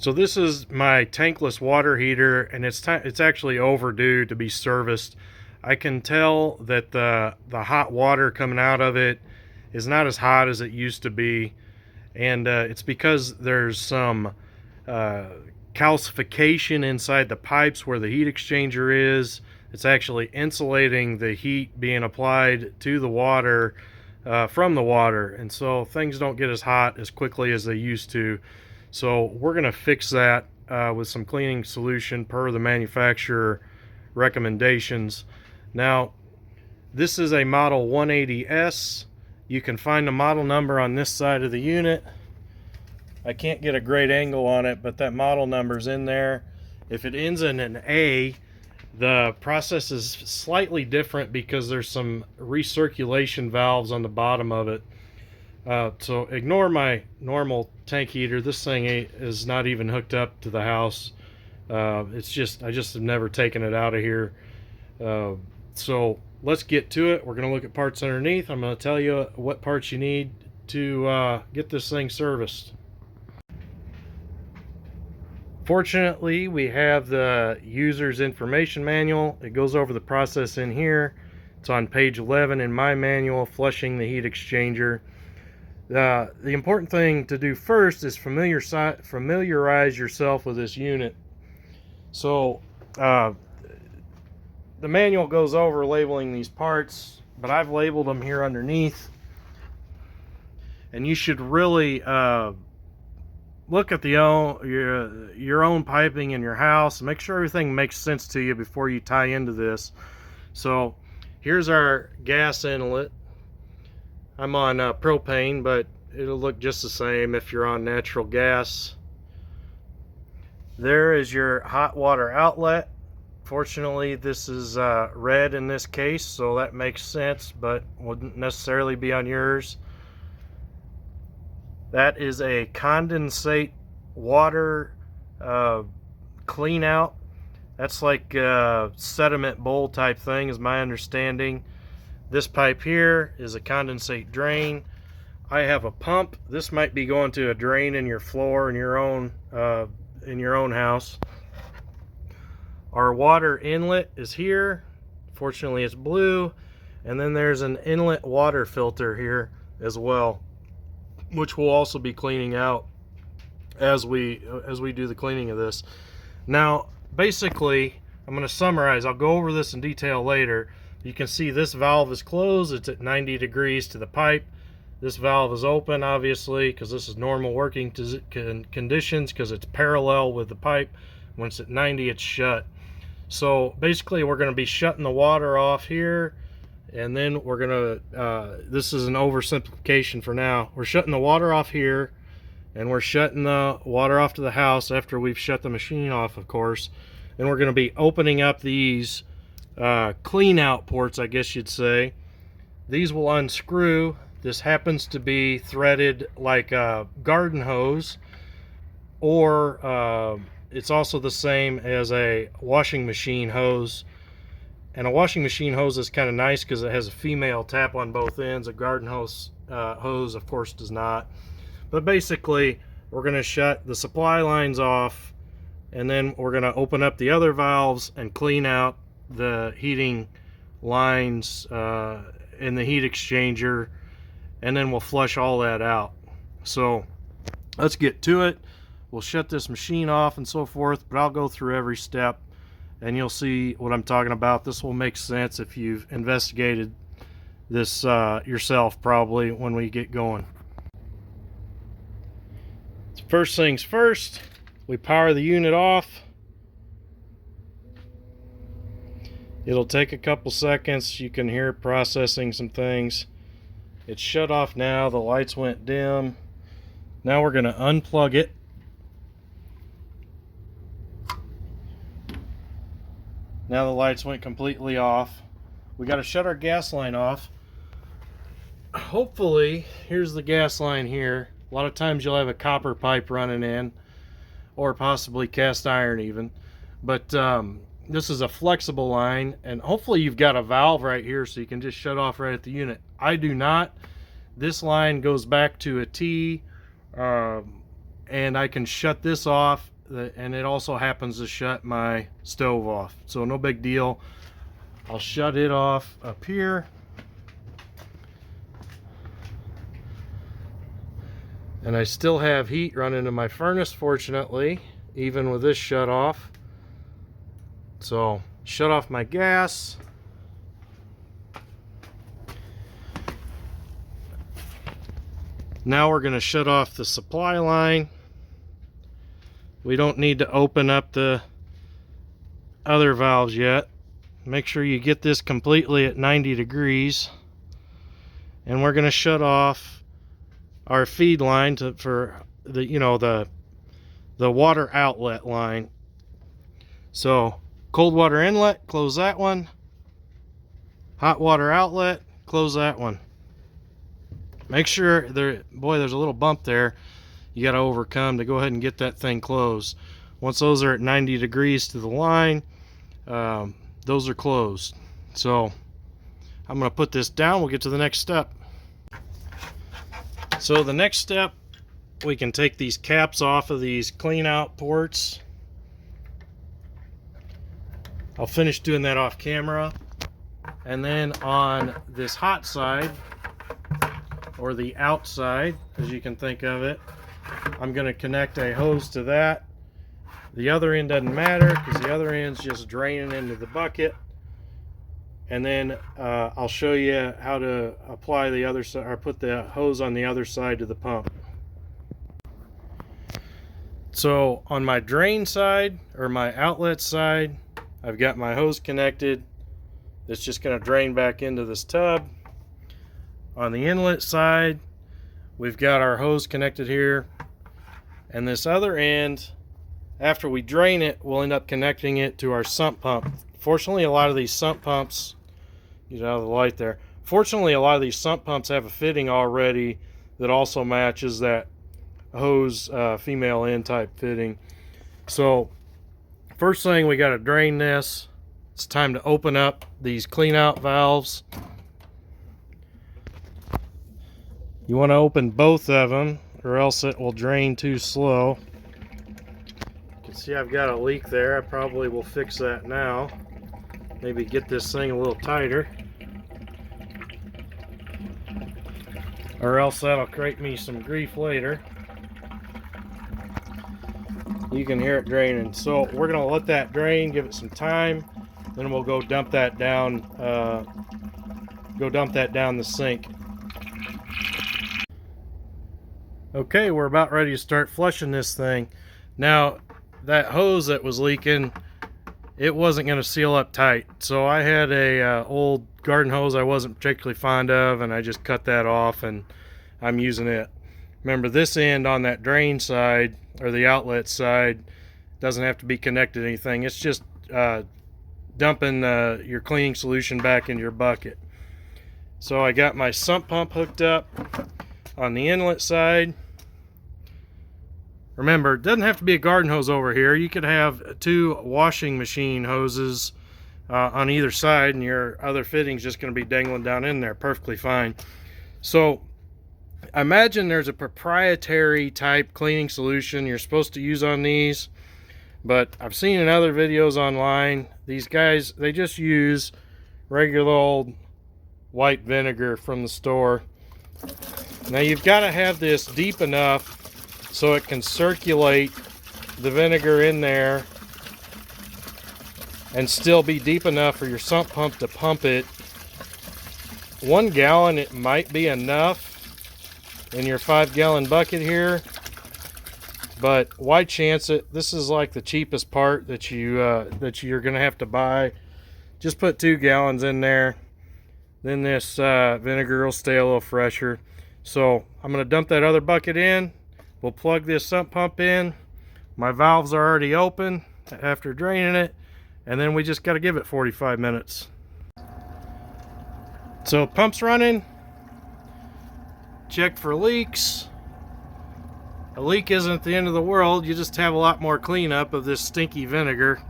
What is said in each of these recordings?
So this is my tankless water heater, and it's actually overdue to be serviced. I can tell that the hot water coming out of it is not as hot as it used to be, and it's because there's some calcification inside the pipes where the heat exchanger is. It's actually insulating the heat being applied to the water from the water, and so things don't get as hot as quickly as they used to. So we're going to fix that with some cleaning solution per the manufacturer recommendations. Now, this is a model 180S. You can find the model number on this side of the unit. I can't get a great angle on it, but that model number's in there. If it ends in an A, the process is slightly different because there's some recirculation valves on the bottom of it. So ignore my normal tank heater. This thing is not even hooked up to the house. It's just, I just have never taken it out of here. So let's get to it. We're going to look at parts underneath. I'm going to tell you what parts you need to get this thing serviced. Fortunately, we have the user's information manual. It goes over the process in here. It's on page 11 in my manual, flushing the heat exchanger. The important thing to do first is familiarize yourself with this unit. So the manual goes over labeling these parts, but I've labeled them here underneath. And you should really look at your own piping in your house and make sure everything makes sense to you before you tie into this. So here's our gas inlet. I'm on propane, but it'll look just the same if you're on natural gas. There is your hot water outlet. Fortunately, this is red in this case, so that makes sense, but wouldn't necessarily be on yours. That is a condensate water clean out. That's like a sediment bowl type thing, is my understanding. This pipe here is a condensate drain. I have a pump. This might be going to a drain in your floor in your own house. Our water inlet is here. Fortunately, it's blue. And then there's an inlet water filter here as well, which we'll also be cleaning out as we do the cleaning of this. Now, basically, I'm going to summarize. I'll go over this in detail later. You can see this valve is closed. It's at 90 degrees to the pipe. This valve is open, obviously, because this is normal working conditions, because it's parallel with the pipe. When it's at 90, it's shut. So basically, we're going to be shutting the water off here, and then we're going to, this is an oversimplification for now. We're shutting the water off here, and we're shutting the water off to the house after we've shut the machine off, of course. And we're going to be opening up these clean out ports, I guess you'd say. These will unscrew. This happens to be threaded like a garden hose, or it's also the same as a washing machine hose. And a washing machine hose is kind of nice because it has a female tap on both ends. A garden hose, of course, does not. But basically, we're going to shut the supply lines off, and then we're going to open up the other valves and clean out the heating lines in the heat exchanger, and then we'll flush all that out. So let's get to it. We'll shut this machine off and so forth, but I'll go through every step and you'll see what I'm talking about. This will make sense if you've investigated this yourself, probably, when we get going. First things first, we power the unit off. It'll take a couple seconds. You can hear it processing some things. It's shut off now. The lights went dim. Now we're going to unplug it. Now the lights went completely off. We got to shut our gas line off. Hopefully, here's the gas line here. A lot of times you'll have a copper pipe running in, or possibly cast iron even. But this is a flexible line, and hopefully you've got a valve right here so you can just shut off right at the unit. I do not. This line goes back to a T, and I can shut this off and it also happens to shut my stove off, so no big deal. I'll shut it off up here. And I still have heat running in my furnace, fortunately, even with this shut off. So, shut off my gas. Now we're going to shut off the supply line. We don't need to open up the other valves yet. Make sure you get this completely at 90 degrees. And we're going to shut off our feed line for the the water outlet line. So cold water inlet, close that one. Hot water outlet, close that one. Make sure there's a little bump there you got to overcome to go ahead and get that thing closed. Once those are at 90 degrees to the line, those are closed. So I'm going to put this down. We'll get to the next step. So the next step, we can take these caps off of these clean out ports. I'll finish doing that off camera. And then on this hot side, or the outside, as you can think of it, I'm going to connect a hose to that. The other end doesn't matter because the other end's just draining into the bucket. And then I'll show you how to apply the other side, or put the hose on the other side to the pump. So on my drain side, or my outlet side, I've got my hose connected. It's just going to drain back into this tub. On the inlet side, we've got our hose connected here. And this other end, after we drain it, we'll end up connecting it to our sump pump. Fortunately, a lot of these sump pumps, get out of the light there. Fortunately, a lot of these sump pumps have a fitting already that also matches that hose female end type fitting. So first thing, we got to drain this. It's time to open up these clean out valves. You want to open both of them, or else it will drain too slow. You can see I've got a leak there. I probably will fix that now. Maybe get this thing a little tighter, or else that'll create me some grief later. You can hear it draining. So we're going to let that drain, give it some time, then we'll go dump that down the sink. Okay, we're about ready to start flushing this thing. Now, that hose that was leaking, it wasn't going to seal up tight. So I had a old garden hose I wasn't particularly fond of, and I just cut that off, and I'm using it. Remember, this end on that drain side, or the outlet side, doesn't have to be connected to anything. It's just dumping your cleaning solution back into your bucket. So I got my sump pump hooked up on the inlet side. Remember, it doesn't have to be a garden hose over here. You could have two washing machine hoses on either side, and your other fitting's just going to be dangling down in there. Perfectly fine. So I imagine there's a proprietary type cleaning solution you're supposed to use on these, but I've seen in other videos online, these guys, they just use regular old white vinegar from the store. Now you've got to have this deep enough so it can circulate the vinegar in there and still be deep enough for your sump pump to pump it. 1 gallon, it might be enough in your 5-gallon bucket here, but why chance it? This is like the cheapest part that you're gonna have to buy. Just put 2 gallons in there, then this vinegar will stay a little fresher. So I'm gonna dump that other bucket in. We'll plug this sump pump in. My valves are already open after draining it, and then we just got to give it 45 minutes. So pump's running. Check for leaks. A leak isn't the end of the world. You just have a lot more cleanup of this stinky vinegar.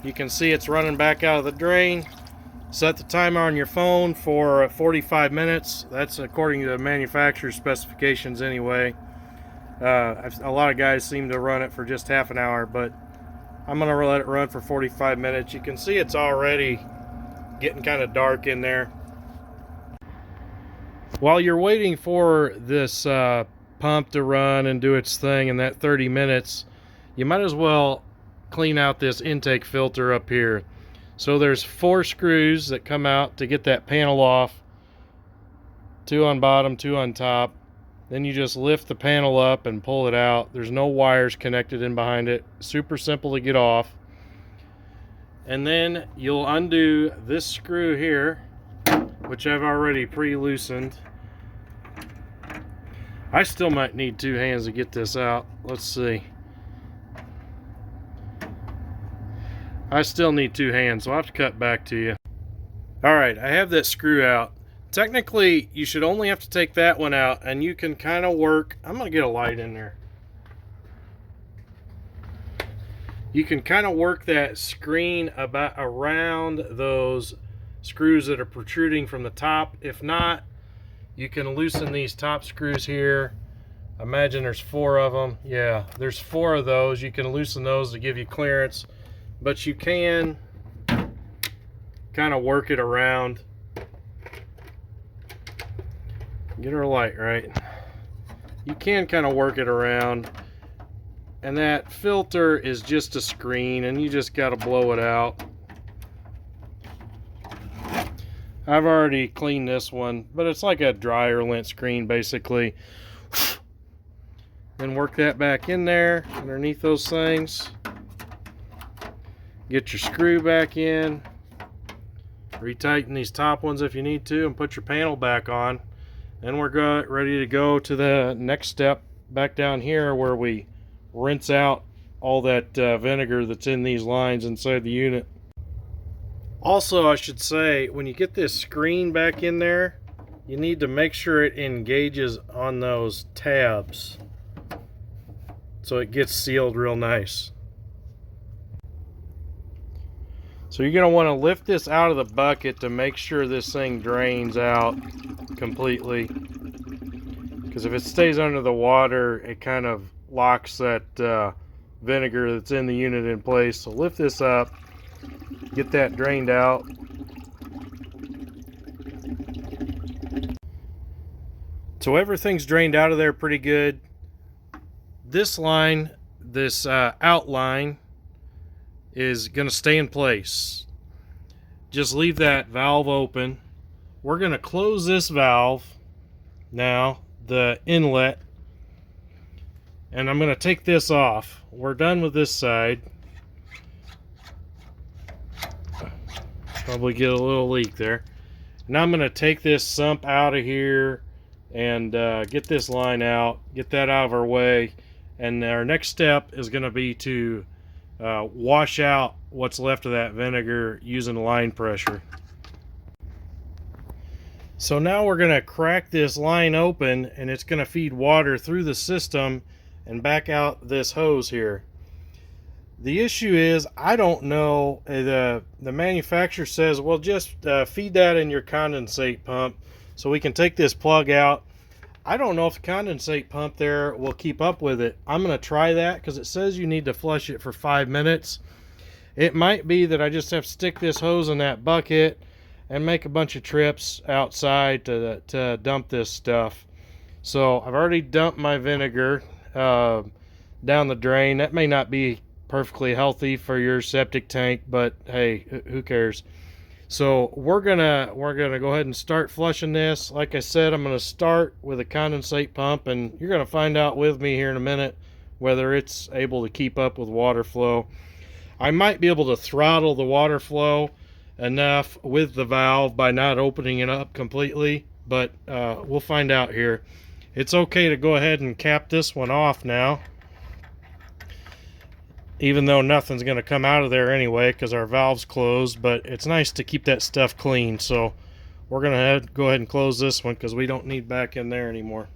You can see it's running back out of the drain. Set the timer on your phone for 45 minutes. That's according to the manufacturer's specifications anyway. A lot of guys seem to run it for just half an hour, but I'm gonna let it run for 45 minutes. You can see it's already getting kind of dark in there. While you're waiting for this pump to run and do its thing in that 30 minutes, you might as well clean out this intake filter up here. So there's 4 screws that come out to get that panel off. 2 on bottom, 2 on top. Then you just lift the panel up and pull it out. There's no wires connected in behind it. Super simple to get off. And then you'll undo this screw here, which I've already pre-loosened. I still might need 2 hands to get this out. Let's see. I still need 2 hands, so I'll have to cut back to you. Alright, I have that screw out. Technically, you should only have to take that one out, and you can kind of work. I'm going to get a light in there. You can kind of work that screen about around those screws that are protruding from the top. If not, you can loosen these top screws here. Imagine there's 4 of them. Yeah, there's 4 of those. You can loosen those to give you clearance, but you can kind of work it around. Get her light right. You can kind of work it around, and that filter is just a screen, and you just got to blow it out. I've already cleaned this one, but it's like a dryer lint screen basically. Then work that back in there underneath those things. Get your screw back in. Retighten these top ones if you need to, and put your panel back on. Then we're ready to go to the next step back down here, where we rinse out all that vinegar that's in these lines inside the unit. Also, I should say, when you get this screen back in there, you need to make sure it engages on those tabs so it gets sealed real nice. So you're going to want to lift this out of the bucket to make sure this thing drains out completely, because if it stays under the water, it kind of locks that vinegar that's in the unit in place. So lift this up, get that drained out. So everything's drained out of there pretty good. This line, this outline, is going to stay in place. Just leave that valve open. We're going to close this valve now, the inlet, and I'm going to take this off. We're done with this side. Probably get a little leak there. Now I'm going to take this sump out of here and get this line out, get that out of our way, and our next step is going to be to wash out what's left of that vinegar using line pressure. So now we're going to crack this line open, and it's going to feed water through the system and back out this hose here. The issue is, I don't know, the manufacturer says, well, just feed that in your condensate pump so we can take this plug out. I don't know if the condensate pump there will keep up with it. I'm going to try that, because it says you need to flush it for 5 minutes. It might be that I just have to stick this hose in that bucket and make a bunch of trips outside to dump this stuff. So I've already dumped my vinegar down the drain. That may not be perfectly healthy for your septic tank, but hey, who cares? So we're gonna go ahead and start flushing this. Like I said, I'm gonna start with a condensate pump, and you're gonna find out with me here in a minute whether it's able to keep up with water flow. I might be able to throttle the water flow enough with the valve by not opening it up completely, but we'll find out here. It's okay to go ahead and cap this one off now, even though nothing's going to come out of there anyway because our valve's closed, but it's nice to keep that stuff clean. So we're going to go ahead and close this one because we don't need back in there anymore.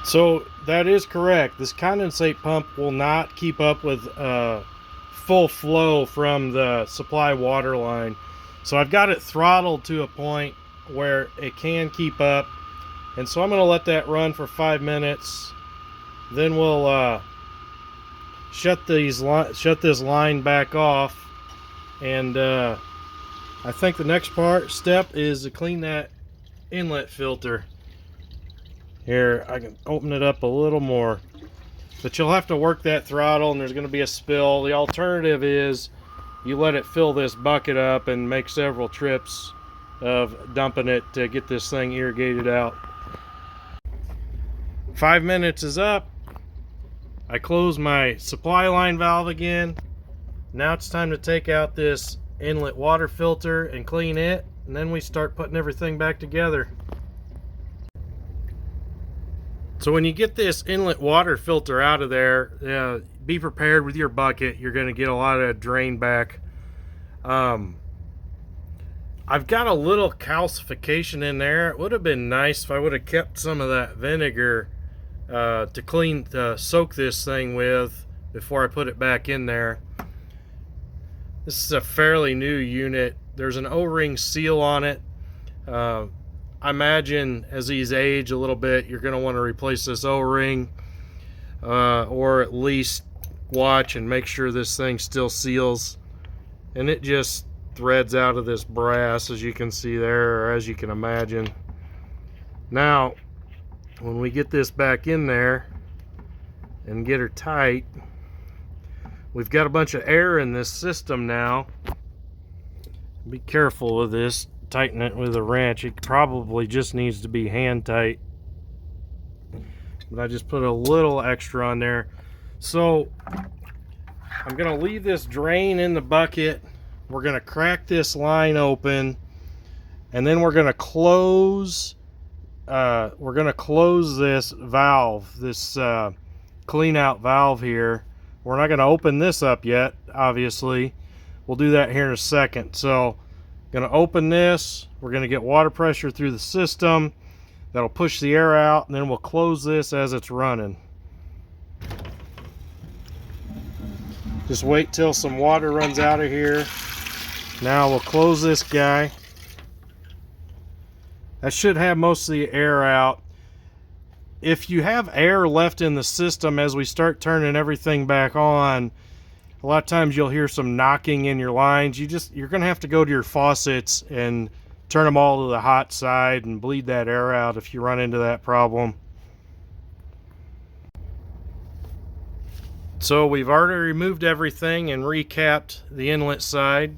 So that is correct. This condensate pump will not keep up with full flow from the supply water line. So I've got it throttled to a point where it can keep up, And so I'm going to let that run for 5 minutes. Then we'll shut this line back off. And I think the next step is to clean that inlet filter. Here, I can open it up a little more. But you'll have to work that throttle and there's going to be a spill. The alternative is you let it fill this bucket up and make several trips of dumping it to get this thing irrigated out. 5 minutes is up. I close my supply line valve again. Now it's time to take out this inlet water filter and clean it, and then we start putting everything back together. So when you get this inlet water filter out of there, be prepared with your bucket. You're going to get a lot of drain back. I've got a little calcification in there. It would have been nice if I would have kept some of that vinegar to soak this thing with before I put it back in there. This is a fairly new unit. There's an O-ring seal on it. I imagine as these age a little bit, you're going to want to replace this O-ring, or at least watch and make sure this thing still seals. And it just threads out of this brass, as you can see there, or as you can imagine. Now, when we get this back in there and get her tight, we've got a bunch of air in this system now. Be careful with this. Tighten it with a wrench. It probably just needs to be hand tight, but I just put a little extra on there. So I'm gonna leave this drain in the bucket. We're gonna crack this line open, and then we're gonna close this valve, this clean out valve here. We're not gonna open this up yet, obviously. We'll do that here in a second. So gonna open this, we're gonna get water pressure through the system. That'll push the air out, and then we'll close this as it's running. Just wait till some water runs out of here. Now we'll close this guy. That should have most of the air out. If you have air left in the system as we start turning everything back on, a lot of times you'll hear some knocking in your lines. You're gonna have to go to your faucets and turn them all to the hot side and bleed that air out if you run into that problem. So we've already removed everything and recapped the inlet side.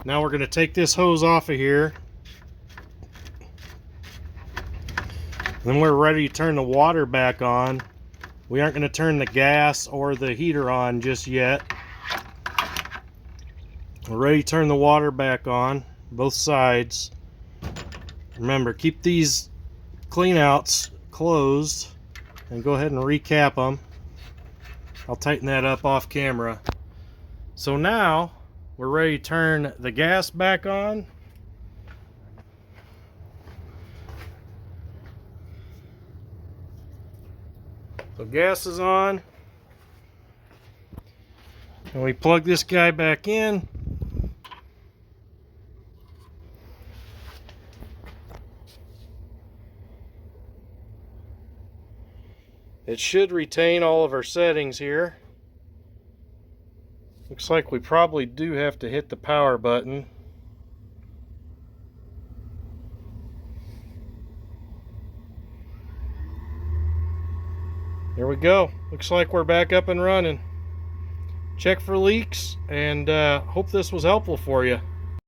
Now we're gonna take this hose off of here. Then we're ready to turn the water back on. We aren't going to turn the gas or the heater on just yet. We're ready to turn the water back on, both sides. Remember, keep these cleanouts closed and go ahead and recap them. I'll tighten that up off camera. So now we're ready to turn the gas back on. So gas is on, and we plug this guy back in. It should retain all of our settings here. Looks like we probably do have to hit the power button. There we go. Looks like we're back up and running. Check for leaks, and hope this was helpful for you.